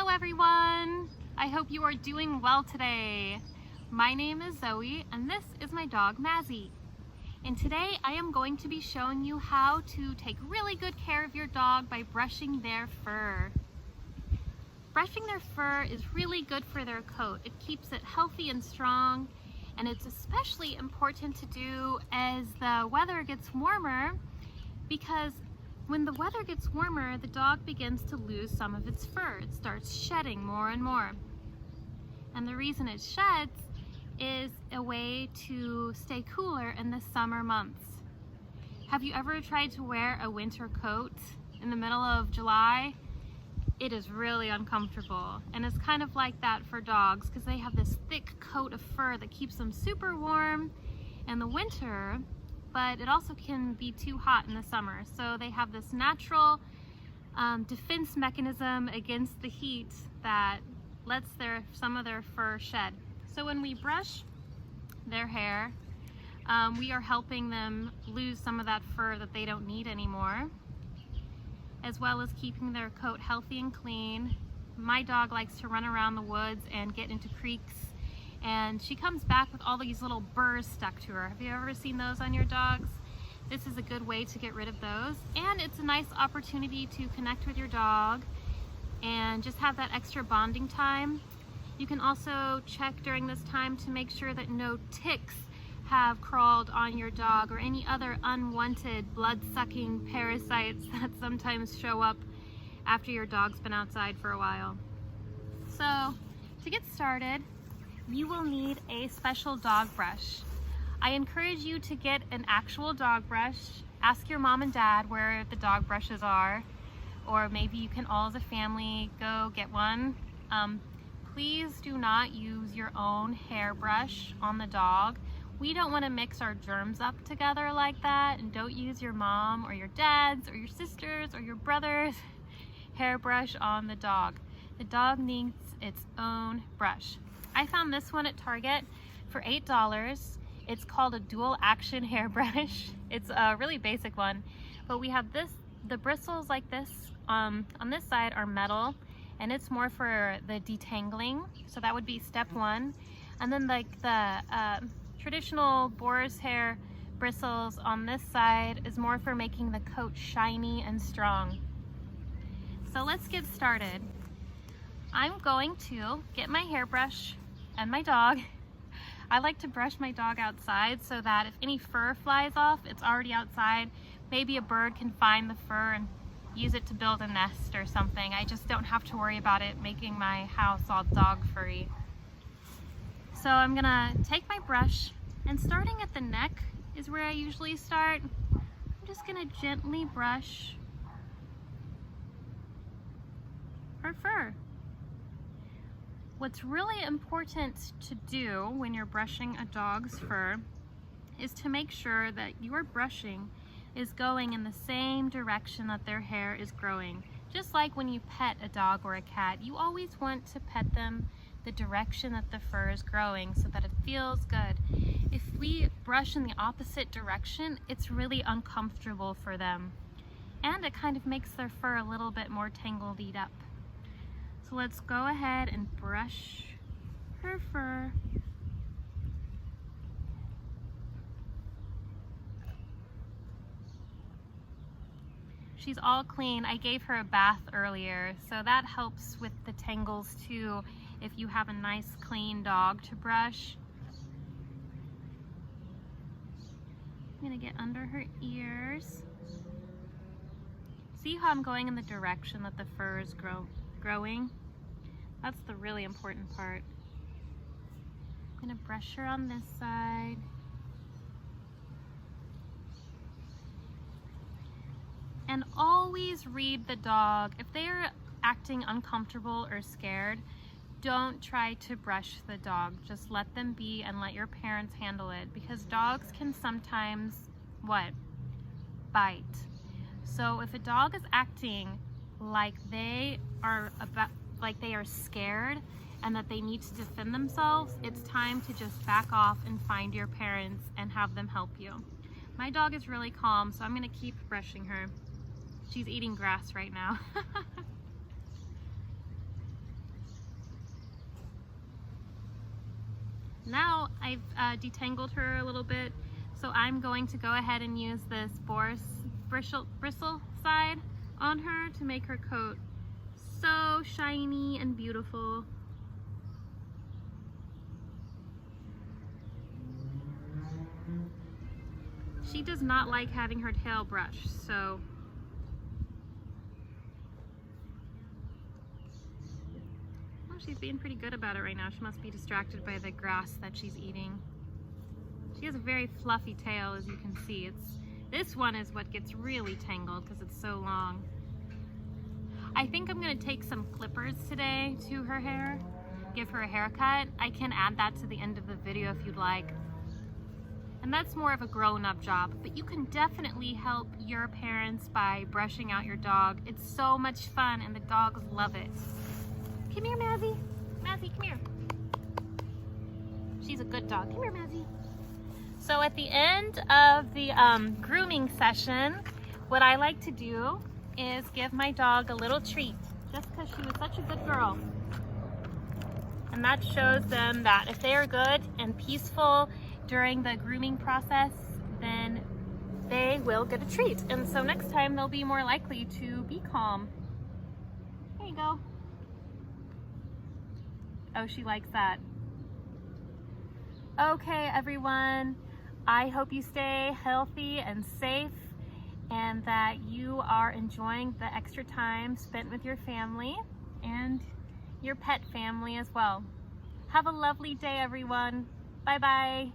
Hello everyone! I hope you are doing well today. My name is Zoe and this is my dog Mazzy. And today I am going to be showing you how to take really good care of your dog by brushing their fur. Brushing their fur is really good for their coat. It keeps it healthy and strong, and it's especially important to do as the weather gets warmer, because when the weather gets warmer, the dog begins to lose some of its fur. It starts shedding more and more. And the reason it sheds is a way to stay cooler in the summer months. Have you ever tried to wear a winter coat in the middle of July? It is really uncomfortable, and it's kind of like that for dogs because they have this thick coat of fur that keeps them super warm in the winter, but it also can be too hot in the summer. So they have this natural defense mechanism against the heat that lets some of their fur shed. So when we brush their hair, we are helping them lose some of that fur that they don't need anymore, as well as keeping their coat healthy and clean. My dog likes to run around the woods and get into creeks, and she comes back with all these little burrs stuck to her. Have you ever seen those on your dogs? This is a good way to get rid of those, and it's a nice opportunity to connect with your dog and just have that extra bonding time. You can also check during this time to make sure that no ticks have crawled on your dog or any other unwanted blood-sucking parasites that sometimes show up after your dog's been outside for a while. So to get started, you will need a special dog brush. I encourage you to get an actual dog brush. Ask your mom and dad where the dog brushes are, or maybe you can all as a family go get one. Please do not use your own hairbrush on the dog. We don't want to mix our germs up together like that, and don't use your mom or your dad's or your sister's or your brother's hairbrush on the dog. The dog needs its own brush. I found this one at Target for $8. It's called a dual action hairbrush. It's a really basic one, but we have the bristles like this on this side are metal, and it's more for the detangling. So that would be step one. And then like the traditional boar's hair bristles on this side is more for making the coat shiny and strong. So let's get started. I'm going to get my hairbrush and my dog. I like to brush my dog outside so that if any fur flies off, it's already outside. Maybe a bird can find the fur and use it to build a nest or something. I just don't have to worry about it making my house all dog furry. So I'm gonna take my brush, and starting at the neck is where I usually start. I'm just gonna gently brush her fur. What's really important to do when you're brushing a dog's fur is to make sure that your brushing is going in the same direction that their hair is growing. Just like when you pet a dog or a cat, you always want to pet them the direction that the fur is growing so that it feels good. If we brush in the opposite direction, it's really uncomfortable for them, and it kind of makes their fur a little bit more tangled up. So let's go ahead and brush her fur. She's all clean. I gave her a bath earlier, so that helps with the tangles too if you have a nice clean dog to brush. I'm gonna get under her ears. See how I'm going in the direction that the fur is growing? That's the really important part. I'm gonna brush her on this side. And always read the dog. If they are acting uncomfortable or scared, don't try to brush the dog. Just let them be and let your parents handle it, because dogs can sometimes, bite. So if a dog is acting like they are scared and that they need to defend themselves, it's time to just back off and find your parents and have them help you. My dog is really calm, so I'm gonna keep brushing her. She's eating grass right now. Now I've detangled her a little bit, so I'm going to go ahead and use this Boris bristle side on her to make her coat so shiny and beautiful. She does not like having her tail brushed, so well, she's being pretty good about it right now. She must be distracted by the grass that she's eating. She has a very fluffy tail, as you can see. This one is what gets really tangled because it's so long. I think I'm going to take some clippers today to her hair, give her a haircut. I can add that to the end of the video if you'd like. And that's more of a grown-up job, but you can definitely help your parents by brushing out your dog. It's so much fun and the dogs love it. Come here, Mazzy. Mazzy, come here. She's a good dog. Come here, Mazzy. So at the end of the grooming session, what I like to do is give my dog a little treat, just because she was such a good girl. And that shows them that if they are good and peaceful during the grooming process, then they will get a treat. And so next time they'll be more likely to be calm. Here you go. Oh, she likes that. Okay, everyone. I hope you stay healthy and safe and that you are enjoying the extra time spent with your family and your pet family as well. Have a lovely day, everyone. Bye-bye.